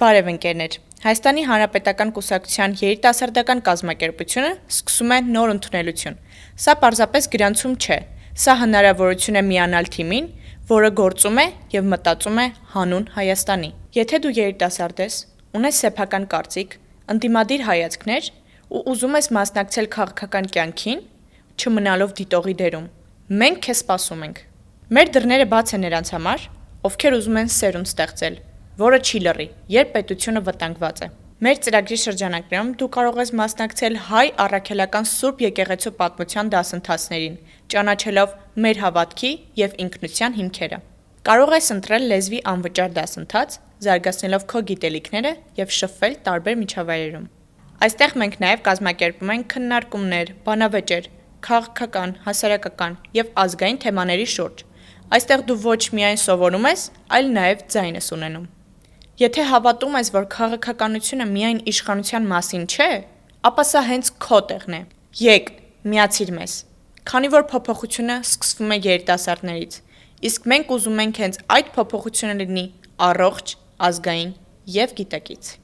Բարև ընկերներ, Հայաստանի Հանրապետական կուսակցության երիտասարդական կազմակերպությունը սկսում է նոր ընդունելություն։ Սա պարզապես գրանցում չէ, սա հնարավորություն է միանալ թիմին, որը գործում է և մտածում է հանուն Հայաստանի։ Եթե դու երիտասարդ ես, ունես սեփական կարծիք, ընդդիմադիր հայացքներ ու ուզում ես մասնակցել քաղաքական կյանքին, չմնալով դիտողի դերում, մենք քեզ սպասում ենք։ Մեր դռները բաց են նրանց համար, ովքեր ուզում են սերունդ ստեղծել, որը չի լռի, երբ պետությունը վտանգված է։ Մեր ծրագրի շրջանակներում դու կարող ես մասնակցել հայ առաքելական Սուրբ եկեղեցու պատմության դասընթացներին, ճանաչելով մեր հավատքի և ինքնության հիմքերը։ Կարող ես ընտրել լեզվի անվճար դասընթաց, զարգացնելով քո գիտելիքները և շփվել տարբեր միջավայրերում։ Այստեղ մենք նաև կազմակերպում ենք քննարկումներ, բանավեճեր, քաղաքական, հասարակական և ազգային թեմաների շուրջ։ Այստեղ դու ոչ միայն սովորում ես, այլ նաև ձայն ես ունենում։ Եթե հավատում ես, որ քաղաքականությունը միայն իշխանության մասին չէ, ապա սա հենց քո տեղն է։ Եկ, միացիր մեզ։ Քանի որ փոփոխությունը սկսվում է երիտասարդներից, իսկ մենք ուզում ենք հենց այդ փոփոխությունը լինի առողջ, ազգային և գիտակից։